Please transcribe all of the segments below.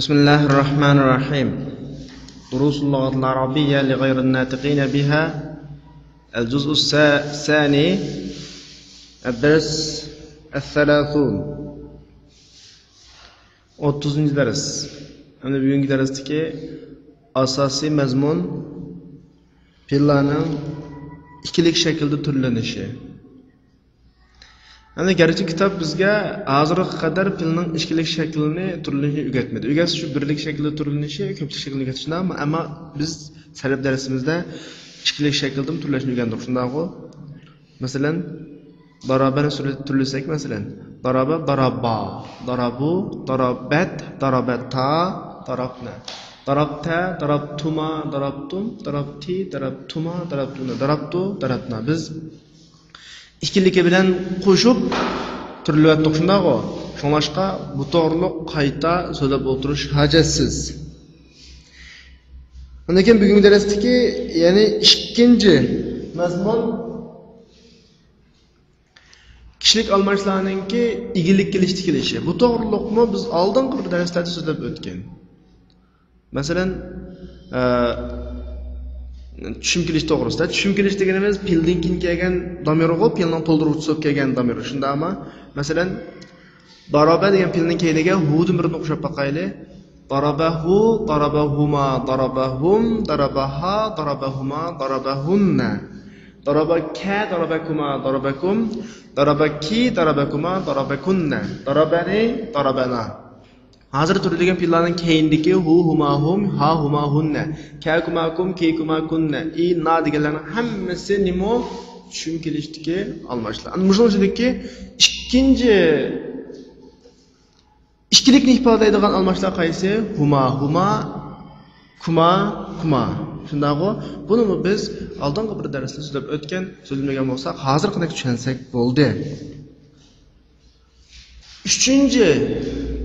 بسم الله الرحمن الرحيم. دروس اللغة العربية لغير الناطقين بها. الجزء الثاني، الدرس 30. 30. ders. Ana bugungi darsdagi asosiy mazmun fe'llarning ikkilik shaklda turlanishi. Ana garchi kitob bizga hozirga qadar fe'lning ikkilik shaklini turlanishini o'rgatmadi. O'rgatsa shu birlik shaklda turlanishi, ko'pchilik shaklda o'rgatishni, ammo biz sarf darsimizda ikkilik shaklda turlanishni o'rgandik. Shundaqmi? Masalan, darabani turlasak, masalan, daraba, daraba, darabu, darabat, darabata, darabna. Darabta, darabtuma, darabtum, darabti, darabtuma, darabtuna, darabtu, darabna. Biz ikkiligi bilan qo'shib turlayotdik, shundaqmi? Shuningdek, bu to'g'riliq qayta so'zlab o'tirish hajatsiz. Undan keyin bugungi darsdagi, ya'ni ikkinchi mazmun kishilik almashlarninki igilik kelish tikilishi. Bu to'g'riliqmi biz oldingi bir darslarda so'zlab o'tgan. Masalan, tushum kelish to'g'risida. Tushum kelish deganimiz fe'ldan keyin kelgan domirga, fe'lning to'ldiruvchisi bo'lib kelgan domir. Shundaqmi? Masalan, daraba degan fe'lning keyiniga hu'dan birini o'xshab baqayli. Darabahu, darabahuma, darabahum, darabaha, darabahuma, darabahunna. Darabaka, darabakuma, darabakum, darabaki, darabakuma, darabakunna. Darabani, darabana. Hozir turadigan fe'llarning keyindagi hu, huma, hum, ha, huma, hunna, ka, kuma, kum, ki, kuma, kunna, i, na deganlarning hammasi nima tushum kelishdagi almashlar. Ana shundaki ikkinchi ikkilikni ifodalaydigan almashlar qaysi? Huma, huma, kuma, kuma. Shundaqmi? Buni biz oldingi bir darsda so'zlab o'tgan, so'zlamagan bo'lsak, hozirgina tushunsak bo'ldi. Uchinchi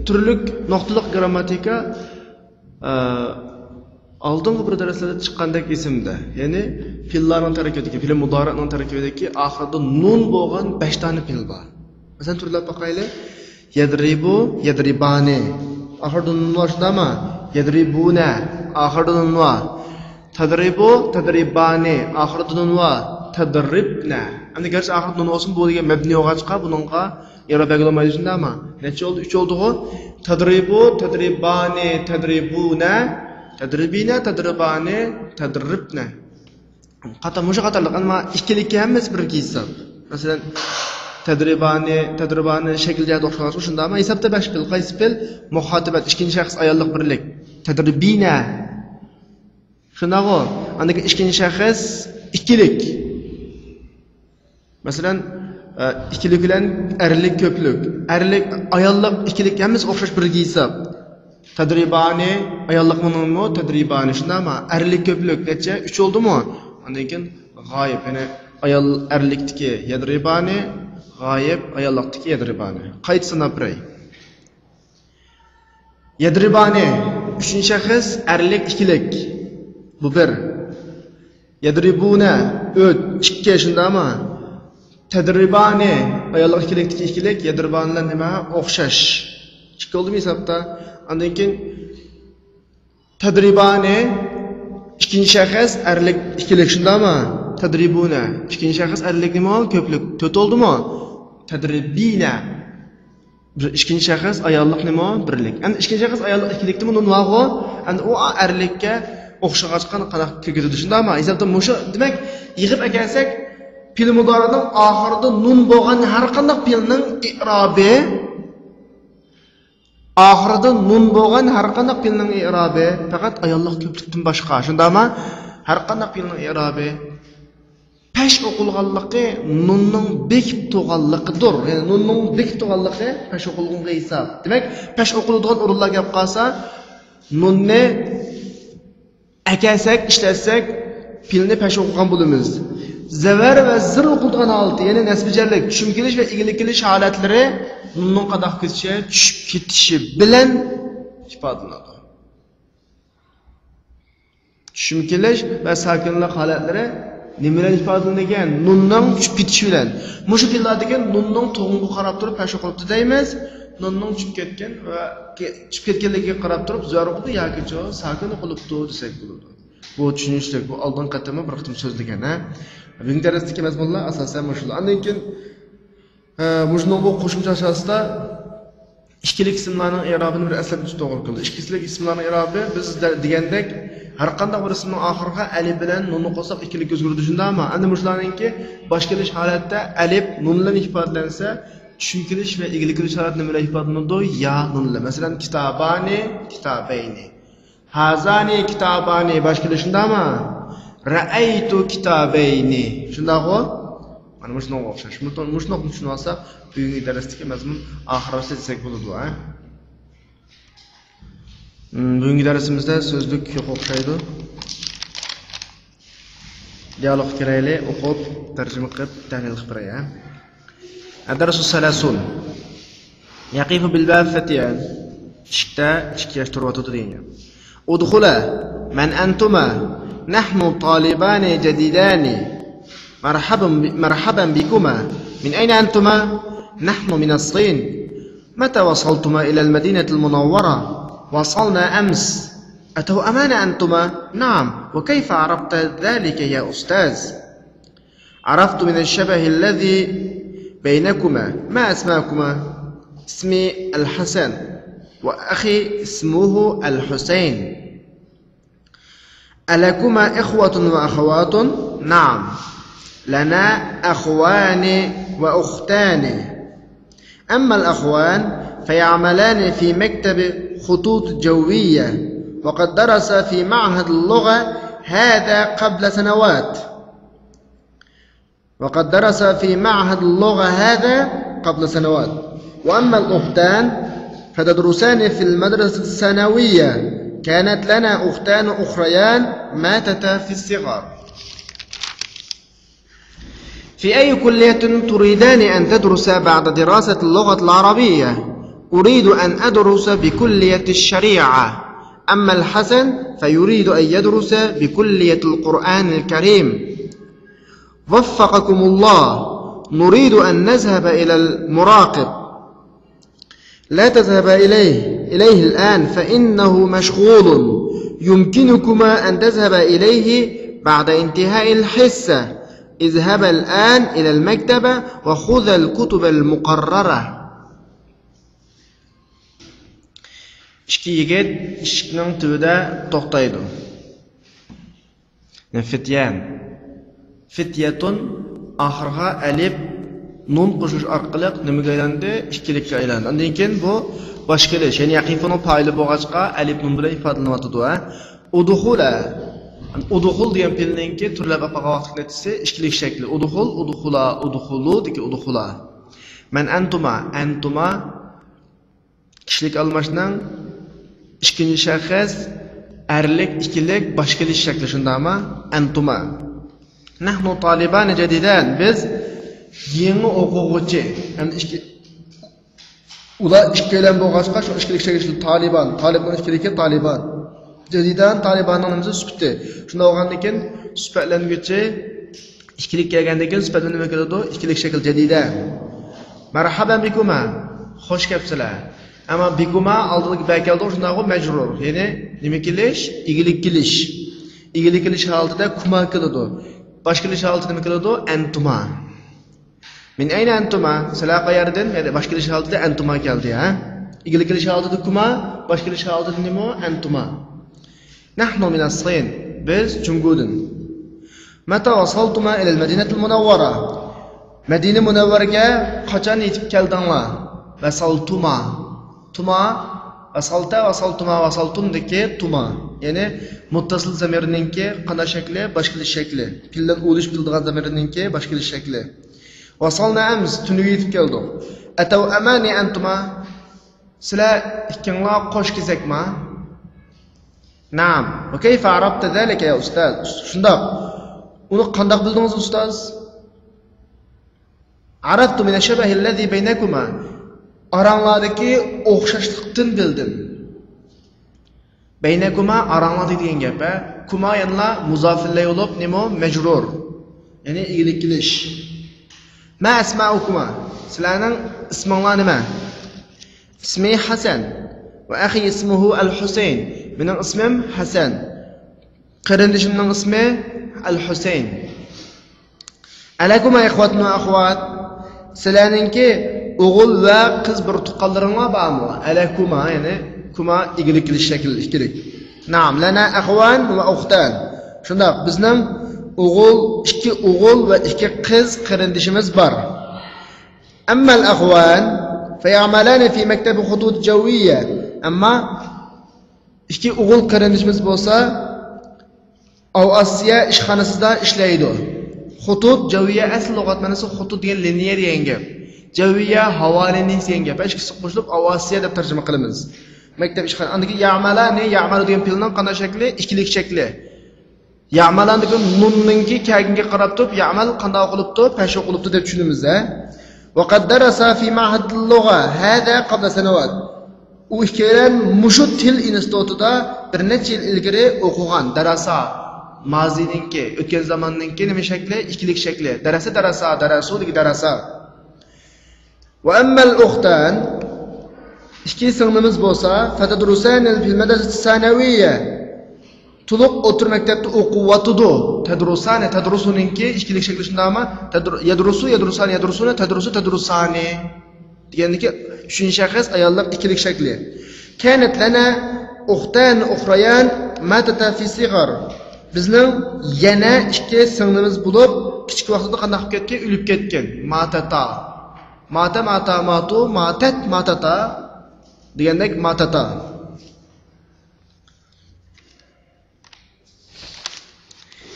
turlik nuqtaliq grammatika oldingi bir darslarda chiqqandek ismda, ya'ni fe'llarning tarakkibidagi, fe'l mudori'ning tarakkibidagi oxirida nun bo'lgan 5 ta fe'l bor. Masalan, turlab boqaylik. Yadribu, yadribani. Oxirida nun bor, shundami? Yadribuna, oxirida nun bor. Tadribu, tadribani, oxirida nun bor. Tadribna. Endi garchi oxirida nun olsin, bu degan mabni bo'lg'achqa buningga İrabe olmaydı, shundami? Necha oldu? 3 oldu-ku. Tadribu, tadribani, tadribuna, tadribina, tadribani, tadribna. Qata musha qatarliq, ammo ikkilikka hammasi birga hisob. Masalan, tadribani, tadribani shaklga o'xshash, shundami? Hisobda 5 fe'l, qaysi fe'l? Muxotabat, ikkinchi shaxs ayollik birlik. Tadribina. Shundaqmi? Andagi ikkinchi shaxs ikkilik. Masalan, ikkilik bilan erlik ko'plik. Erlik, ayollik, ikkilik hammasi o'xshash birga hisob. Tadribani, ayollik buningmi? Tadribani, shundami? Erlik ko'plik necha? 3 oldimi? Undan keyin g'oyib, ya'ni ayol erlikdagi yadribani, g'oyib ayollikdagi yadribani. Qayt sanab biray. Yadribani, 3-chi shaxs erlik, ikkilik. Bu 1. Yadribuna, 2, shundami? Tadribani, ayollik ikkilikdagi ikkilik, yadribanilar nima? O'xshash. 2 oldimi hisobda? Undan keyin tadribani, ikkinchi shaxs erlik ikkilik, shundami? Tadribuna, ikkinchi shaxs erlik nima? Ko'plik. 4 oldimi? Tadribina, ikkinchi shaxs ayollik nima? Birlik. Endi ikkinchi shaxs ayollik ikkilikdimi? Nun vaqo, endi u erlikka o'xshag'achqan qanaq kirgizdi, shundami? Hisobda mushu, demak, yig'ib ekansak, fe'l mudori'ning oxirida nun bo'lgan har qanday fe'lning i'robi, oxirida nun bo'lgan har qanday fe'lning i'robi faqat ayollik ko'plikdan boshqa, shundami? Har qanday fe'lning i'robi pesh o'qilganligi nunning bekib tug'anligidir. Ya'ni nunning bekib tug'anligi pesh o'qilgunga hisob. Demak, pesh o'qiladigan o'rinlarga kelib qolsa, nunni akasak, ishlatsak, fe'lni pesh o'qigan bo'lamiz. Zavar va zir o'qilgan holati, ya'ni nasbijarlik, tushum kelish va igilik kelish holatlari nunning qadoq ketishi, tushib ketishi bilan ifodalanadi. Tushum kelish va sakinlik holatlari nima bilan ifodalangan? Nunning tushib ketishi bilan. Mushu fe'llardagi nunning to'g'onga qarab turib pesh o'qilibdi deymiz. nunning tushib ketgan va tushib ketganligiga qarab turib zarqdi yoki sakin qilibdi desak bo'ladi. Bu tushunishlik, bu oldin qatama bir qitim so'zlagan, ha. Buning darasdagi mazmunlar asosan shular. Undan keyin mujnon bu qo'shimcha asosida ikkilik ismlarning i'robini bir aslab to'g'ri qildi. Ikkilik ismlarning i'robi biz degandek har qanday bir ismning oxiriga alif bilan nunni qo'shsak ikkilik o'zgaradi shundaymi? Endi mushlarningki boshqalish holatda alif nun bilan ifodalansa, tushunilish va egilkilish holatini bilan ifodalanadi ya nun bilan. Masalan, kitabani, kitabayni. Hazani kitabani boshqalish shundaymi? Ra'aytu kitabayni. Shundaqmi? Mana shunga o'xshash. Mushnoq tushunib olsak, bugungi darsdagi mazmun oxirida desak bo'ladi, ha. Bugungi darsimizda so'zlik yo'q o'xshaydi. Dialog kiraylik, o'qib, tarjima qilib, tahlil qilib beray, ha. Ad-darsu salasun. Yaqifu bil bab fatiyan. Ishda ishga turib degan. Udkhula man antuma nahnu talibani jadidani. مرحبا بكما من أين أنتما؟ نحن من الصين. متى وصلتما إلى المدينة المنورة؟ وصلنا أمس. أتوأمان أنتما؟ نعم. وكيف عرفت ذلك يا أستاذ؟ عرفت من الشبه الذي بينكما. ما أسماكما؟ اسمي الحسن وأخي اسمه الحسين. ألكما إخوة وأخوات؟ نعم، لنا أخوان وأختان. أما الأخوان فيعملان في مكتب خطوط جوية، وقد درس في معهد اللغة هذا قبل سنوات. وأما الأختان فتدرسان في المدرسة الثانوية. كانت لنا أختان أخريان ماتتا في الصغر. في أي كلية تريدان أن تدرس بعد دراسة اللغة العربية؟ أريد أن أدرس بكلية الشريعة. أما الحسن فيريد أن يدرس بكلية القرآن الكريم. وفقكم الله. نريد أن نذهب إلى المراقب. لا تذهب إليه الآن فإنه مشغول. يمكنكما أن تذهب إليه بعد انتهاء الحصة. اذهب الآن إلى المكتبة وخذ الكتب المقررة. İki yigit eshikning tubida to'xtaydi. Fityan. Fityatun oxirga alif nun qo'shish orqali nimaga aylandi? Ikkilikka aylandi. Undan keyin bu boshqalish, ya'ni yaqifuni fa'ili bo'lg'achqa alif nun bilan ifodalanyapti, ha. Udkhula. Udkhul degan fe'lninki turlab apaga vaqt netisi ikkilik shakli. Udkhul, udkhula, udkhulu deki udkhula. Man antuma kishilik almashning ikkinchi shaxs erlik ikkilik boshqalish shakli shundami? Antuma. Nahnu talibani jadidan. Biz yangi o'quvchi. Endi ular ikkilan bo'lg'achqa shu ikkilik shakli Taliban, ikkilikka Taliban. Jadidan Talibanning nimasi sifati. Shunda bo'lgandan keyin sifatlanguvchi ikkilik kelgandan keyin sifatni nima keladi? Ikkilik shakl jadidan. Marhaban bikuma. Xush kelibsizlar. Ama bikuma oldingi bakalda shunday majrur. Ya'ni nima kelish? Igilik kelish. Igilik kelish holatida kuma keladi. Boshqalish holatida nima keladi? Antuma. Min ayna antuma? Sizlar qayerdan? Ya'ni boshqalish holatida antuma keldi, ha? Igilik kelish holatida kuma, boshqalish holatida nima? Antuma. Nahnu min as-Sin. Biz Chungudan. Mata wasaltuma ila al-Madinah al-Munawwara. Madina Munawwaraga qachon yetib keldinglar? Vasaltuma. Tuma, vasaltumdaki tuma. Yani muttasil zamirninki qana shakli, boshqalish shakli. Pildan o'lish bildigan zamirninki boshqalish shakli. Vasalna ams, tuni yetib keldik. Atav amani antuma. Sizlar ikkinglar qo'sh kezakma? Naam. Va kayfa arabta zalika ya ustaz? Shundoq. Uni qanday bildingiz ustoz? Araftu min ash-shabahi alladhi baynakuma. Aranglardagi o'xshashlikdan bildim. Baynakuma aranglarda degan gap, ha. Kuma yanla muzofillar bo'lib, nima? Majrur. Ya'ni igilik kelish. Ma asma'ukuma. Sizlarning isminglar nima? ismi Hasan va akhi ismuhu Al-Husayn. Mening ismim Hasan. Qarindishimning ismi Al-Husayn. Alaykum ikhwatun va akhwat. Sizlarningki o'g'il va qiz bir tuqqanlaringlar bormi? Alaykuma, ya'ni kuma igilik qilish shakli ikkilik. Naam, lana akhwan va ukhtan. Shunda bizning ikki o'g'il va ikki qiz qarindishimiz bor. Amma al-akhwan fayamalana fi maktab hudud jawiyya. Amma ikki o'g'il qarindishimiz bo'lsa, Asiya ishxonasida ishlaydi. Hudud jawiyya asl lug'at ma'nosi hudud degan liniya degan gap. Jawiyya havo liniyasi degan gap. Ikkisi qo'shilib Asiya deb tarjima qilamiz. Maktab ishxona. Andagi ya'malani, ya'malu degan fe'lning qanday shakli? Ikkilik shakli. Ya'malan degan nunninki kaginga qarab turib, ya'mal qanday o'qilibdi, pash o'qilibdi deb tushunamiz. Va qad darasa fi ma'had al-lugha hada qabla sanawat. U ikkalan mushu til institutida bir necha yil ilgari o'qigan. Darasa mazininki, o'tgan zamonninki nima shakli? Ikkilik shakli. Darasa, darasudagi darasa. Va amma al-ukhtan ikki singlimiz bo'lsa, fatadrusan fil madrasati sanawiyya. Tuluq o'tir maktabda o'qiyotdi. Tadrusuninki ikkilik shakli shundaymi? Yadrusuna, tadrusani. Degandiki, uchinchi shaxs ayollar ikkilik shakli. Kanat lana ukhtan ukhrayan matata fi sigar. Bizning yana ikki singlimiz bo'lib, kichik vaqtida qanday qilib ketgan? O'lib ketgan. Matata. Matata degandek matata.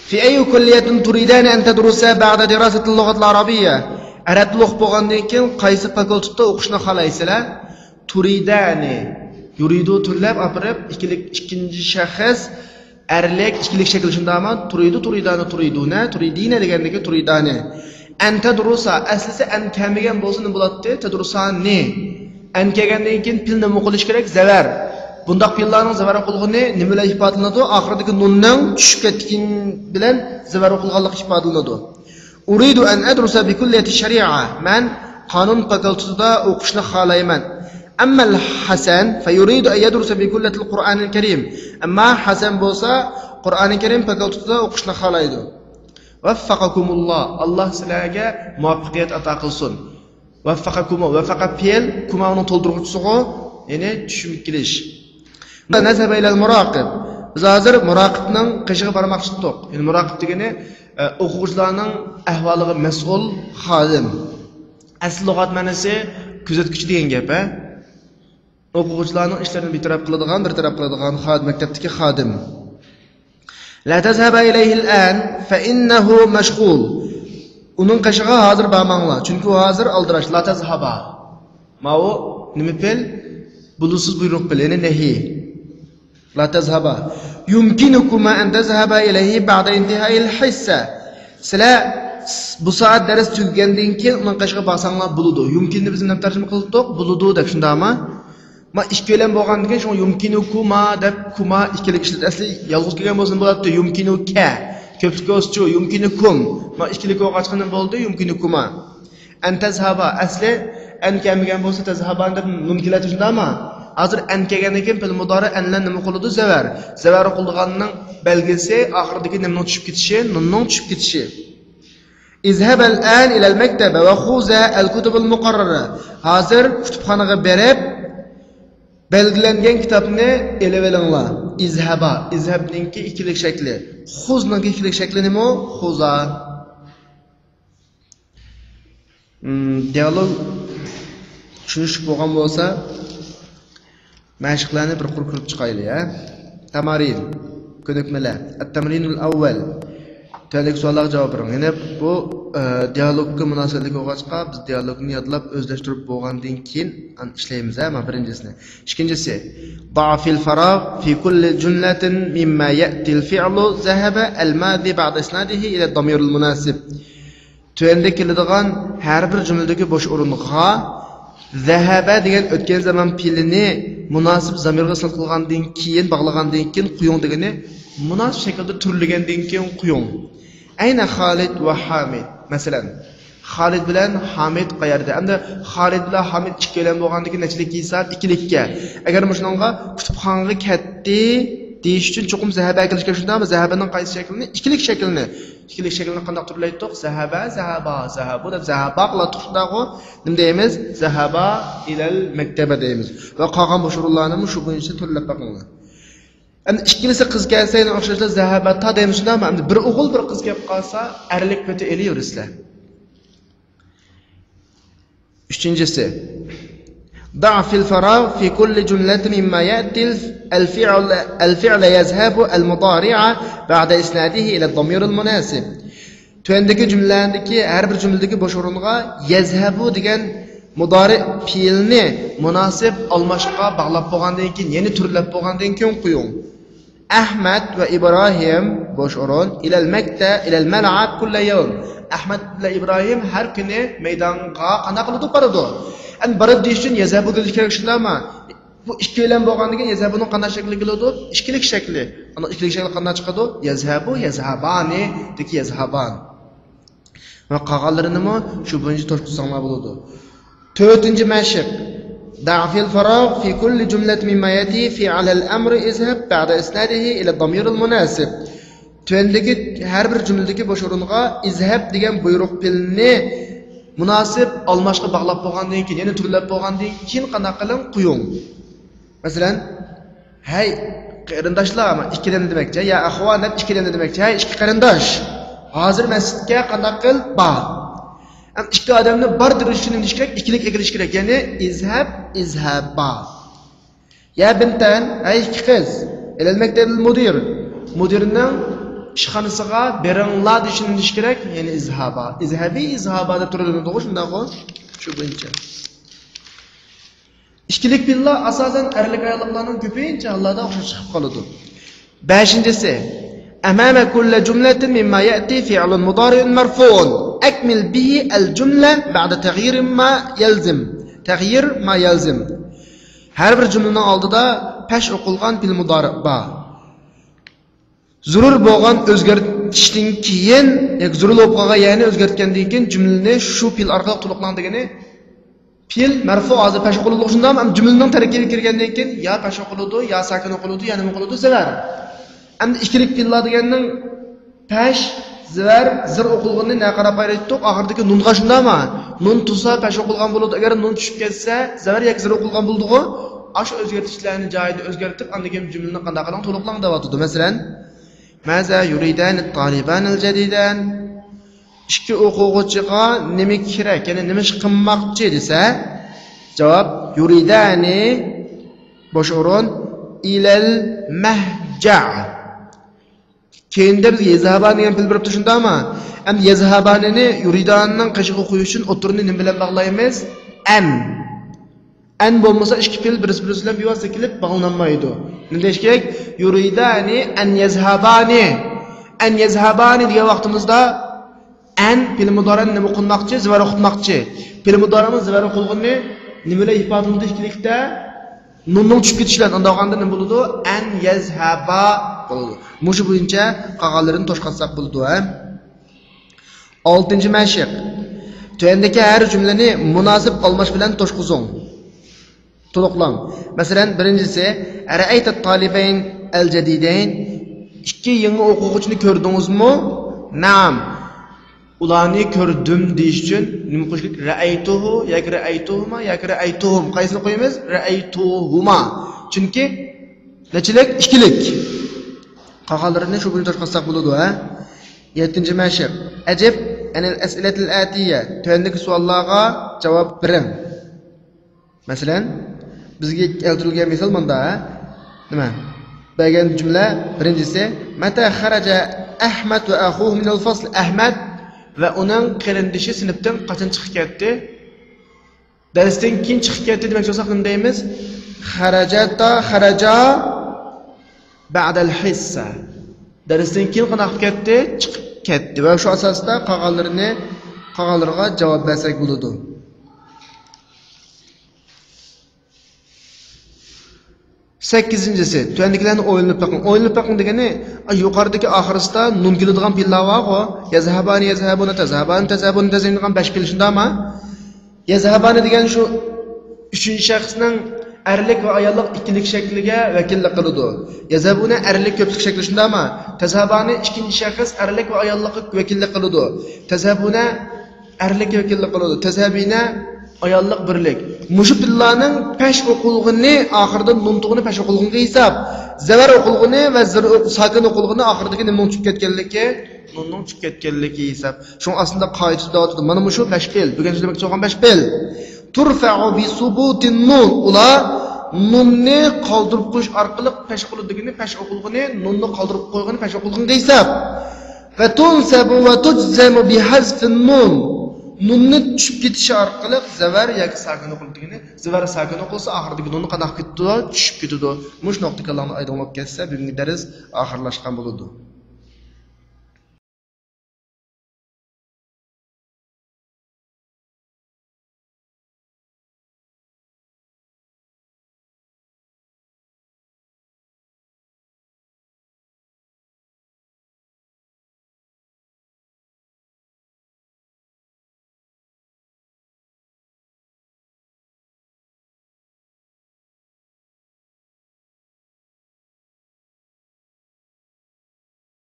في أي كلية تريدان أن تدرسا بعد دراسة اللغة العربية؟ أردت لغة بغندكين قيس فاكولتة وقشنا خلايسلا تريدان يريدو طلاب أبرب إكينجي شخص أرلك إكيلك شكل شنداما تريدين لغندك تريدان أن تدرسا أساسا أن كاميغان بوزن بلاتي تدرساني أن كاميغان بلنا مقولش كرك زوار Bundaq fillarning zavar o'qilgani nimalar ifodalanadi? Oxiridagi nunning tushib ketgan bilan zavar o'qilganligi ifodalanadi. Uridu an adrusa bi kulliyati shari'a. Men qonun fakultetida o'qishni xohlayman. Amma al-Hasan fa yuridu an yadrusa bi kulliyati al-Qur'an al-Karim. Amma Hasan bo'lsa, Qur'oni Karim fakultetida o'qishni xohlaydi. Waffaqakumullah. Alloh sizlarga muvaffaqiyat ato qilsin. Waffaqa fe'l kumani to'ldiruvchisiga, ya'ni tushunib kelish. Nazaba ila al-muraqib. Biz hozir muraqibning qishig'i bormoqchi edik. Ya'ni muraqib degani o'quvchilarning ahvoliga mas'ul xodim. Asl lug'at ma'nosi kuzatuvchi degan gap, o'quvchilarning ishlarini bir taraf qiladigan xodim, maktabdagi xodim. La tazhaba ilayhi al-an fa innahu mashghul. Uning qishig'i hozir bormanglar, chunki u hozir aldirash. La tazhaba. Ma'u nima fe'l? Bulusiz buyruq bilan, ya'ni nahi. La tazhaba. Yumkinukuma an tazhaba ilayhi ba'da intihai al-hissa. Sizlar bu soat dars tugagandan keyin uning qishig'i borsanglar bo'ladi. Yumkinni biz nima tarjima qildik? Bo'ladi deb shundami? Ma ikkilan bo'lgandan keyin shu yumkinukuma deb kuma ikkilik ishlat. Asli yolg'iz kelgan bo'lsa bo'ladi. Yumkinuka. Ko'plik o'schu yumkinukum. Ma ikkilik o'qachqani bo'ldi. Yumkinukuma. An tazhaba asli an kelmagan bo'lsa tazhaban deb mumkinlati shundami? Hozir an kelgandan keyin fil mudori anlan nima qiladi? Zavar qilganning belgisi oxiridagi nimning tushib ketishi, nunning tushib ketishi. İzhab al-an ila al-maktaba wa khuza al-kutub al-muqarrara. Hozir kutubxonaga berib belgilangan kitobni elib olinglar. Izhabninki ikkilik shakli. Khuzning ikkilik shakli nima? Khuza. Dialog tushunishib bo'lgan bo'lsa, mashqlarni bir qurib chiqaylik, Tamarin, ko'nikmalar. At-tamrinul awwal. Talik savollarga javob bering. Ya'ni bu dialogga munosabatli bo'lg'achqa biz dialogni yodlab o'zlashtirib bo'lgandan keyin ishlaymiz, mana birinchisini. Ikkinchisi, da'fil faragh fi kulli jumlatin mimma ya'ti al-fi'lu zahaba al-madi ba'da isnadihi ila ad-damir al-munasib. Tövende keladigan har bir jumladagi bo'sh o'ringa zahaba degan o'tgan zaman fe'lini munosib zamirga sil qilgandan keyin bog'lagandan keyin quyung degani munosib shaklda turlagandan keyin quyung. Ayna Xolid va Hamid. Masalan, Xolid bilan Hamid qayerda? Endi Xolid bilan Hamid ikkilan bo'lgandagi nechilik hisob? Ikkilikka. Agar shuningga kutubxonaga ketdi deyish uchun cho'qim zahaba kelishga shundami? Zahabaning qaysi shaklini? Ikkilik shaklini. Ikkilik shaklini qanday turlaydiq? Zahaba, zahabu deb zahaba qiladiq shundaqo. Nima deymiz? Zahaba ilal maktaba deymiz. Va qolgan boshurlarni shu bo'yicha turlab baqinglar. Endi ikkinchisi qiz kelsa, o'xshashlar zahabata deymiz shundami? Endi bir o'g'il bir qiz kelib qolsa, arlik pati eliyorsizlar. Üçüncüsü ضع في الفراغ في كل جملة مما يأتي الفعل يذهب المضارع بعد إسناده إلى الضمير المناسب. Tüendeki cümlelerindeki her bir cümledeki boş orunga yezhebu degan mudari fiilni münasip almaşqa bağlap bolgandan keyin yeni türlep bolgandan keyin qo'ying. Ahmad ve İbrahim boş orun ilal makta ilal mal'ab kull yawm. Ahmad ile İbrahim her kuni maydonga qana qilib boradi. Endi borib deyish uchun yazhabu delish kerak shunda ama bu ikkilan bo'lgandan keyin yazhabuning qanday shakli keladi? Ikkilik shakli. Ana ikkilik shakli qanday chiqadi? Yazhabu, yazhabani, deki yazhaban. Va qolganlarini shu bo'yicha to'shqizsanglar bo'ladi. 4-chi mashq. Da'fil faragh fi kulli jumlatin mimma yati fi 'ala al-amr izhab ba'da isnadihi ila ad-damir al-munasib. Tüendeki her bir cümledeki boş orunga izhab degan buyruq pilni münasip almaşqa bağlap bolgandan keyin, yeni türlep bolgandan keyin qana qilin qo'ying. Masalan, hey qarindoshlar, ama ikkidan demakchi, ya ahvon deb ikkidan demakchi, hey ikki qarindosh. Hozir masjidga qana qil ba. Ham ikki odamni bar durishini deyish kerak, ikkilik ekilish kerak. Ya'ni izhab, izhaba. Ya bintan, hey ikki qiz, ilal maktabil mudir. Mudirning ishxonasiga beringlar deshini deyish kerak, ya'ni izhaba. Izhabi, izhaba deb turadi, to'g'ri shundaqmi? Shu bo'yicha. İkilik billah asasen erlik ayollarning ko'pincha Allohda o'xshab chiqib qoladi. 5-si amama kulli jumlatin mimma yati fi'lun mudari'un marfu'un akmil bihi al-jumla ba'da taghyir ma yalzim. Taghyir ma yalzim. Har bir jumlaning oldida pesh o'qilgan fil mudari' ba. Zurur bo'lgan o'zgartishdan keyin, zurur bo'lib qolgan, ya'ni o'zgartgandan keyin jumlani shu fil orqali to'liqlan degani fil marfu hozir pesh o'qiladi shundan ham jumlaning tarkibiga kirgandan keyin ya pesh o'qiladi, ya sakin o'qiladi, ya nima o'qiladi zavar. Endi ikkilik fillar deganning pesh, zavar, zir o'qilganini ne qarab aytdik, oxirdagi nunga shundami? Nun tusa pesh o'qilgan bo'ladi. Agar nun tushib ketsa, zavar yoki zir o'qilgan bo'ldi-ku, ash o'zgartishlarni joyida o'zgartib, andagan jumlani qanday qilib to'liqlan deyotdi. Masalan, maza yuridan at-taliban al-jadidan. İki o'quvchiga nima kerak, ya'ni nima ish qilmoqchi desa, javob yuridani bosh o'rin ilal mahja'. Keyinda biz yazhaban degan fil birib tushundami? Endi yazhabanini yuridanning qishig'i qo'yish uchun o'tirni nima bilan bog'laymiz? An bo'lmasa ikki fil birisi bilan bevosita kelib bog'lanmaydi. Nima deyish kerak? Yuridani an yazhabani. An yazhabani degan vaqtimizda an fil mudorani nima qilmoqchi? Zivar o'qitmoqchi. Fil mudorimiz zivar o'qilganini nima bilan ifodalaydi ikkilikda? Nunning tushib ketishidan unda olganda nima bo'ladi? An yazhaba bo'ladi. Mushu bo'yicha qolganlarini to'shqatsak bo'ladi, ha? 6-chi mashq. Tüendeki her cümleni münasip almaş bilen to'shqizing. To'liqlang. Masalan, birincisi, ra'aytat talibayn al-jadidayn. İki yangi o'quvchini ko'rdingizmi? Naam. Ularni ko'rdim deyish uchun nima qo'yish kerak? Ra'aytuhu yoki ra'aytuhuma yoki ra'aytuhum. Qaysini qo'yamiz? Ra'aytuhuma. Chunki nechilik? Ikkilik. Qolganlarini shu bilan to'shqatsak bo'ladi, ha? 7-chi mashq. Ajib anil as'ilatil atiya. Tüendeki savollarga javob bering. Masalan, bizga keltirilgan misol bunda, nima? Bergan jumla birinchisi, mata kharaja Ahmad va akhuhu min al-fasl. Ahmad va uning qarindoshi sinfdan qachon chiqib ketdi? Darsdan keyin chiqib ketdi demak bo'lsa nima deymiz? Kharaja ba'da al-hissa. Darsdan keyin qanaqa ketdi? Chiqib ketdi va shu asosda qolganlarga javob bersak bo'ladi. 8-si, tuandikilarni o'ylanib baqing. O'ylanib baqing degani, yuqoridagi oxirisida nun keladigan pillar bor-ku, yazhabani yazhabuna tazhabani tazhabuna degan 5 pil shundami? Yazhabani degan shu 3-shaxsning erlik va ayollik ikkilik shakliga vakillik qiladi. Yazhabuna erlik ko'plik shakli shundami? Tazhabani 2-shaxs erlik va ayollikka vakillik qiladi. Tazhabuna erlik vakillik qiladi. Tazhabina ayollik birlik. Mushu pillarning pesh o'qilg'ini oxirida nun tug'ini pesh o'qilg'iniga hisob. Zavar o'qilg'ini va sakin o'qilg'ini oxiridagi nima tushib ketganligi, nunning tushib ketganligi hisob. Shu aslida qoidada o'tdi. Mana shu 5 pil. Bugun demak bo'lgan 5 pil. Turfa'u bi subutin nun. Ular nunni qoldirib qo'yish orqali pesh o'qildigini, pesh o'qilg'ini, nunni qoldirib qo'yg'ini pesh o'qilg'iniga hisob. Va tunsabu va tujzamu bi hazfin nun. Nunni tushib ketishi orqali zavar yoki sakin o'qildigini, zavar sakin o'qilsa oxiridagi nunni qanday ketdi, tushib ketadi. Mush nuqta kalamni aydınlab ketsa, bugungi dars oxirlashgan bo'ladi.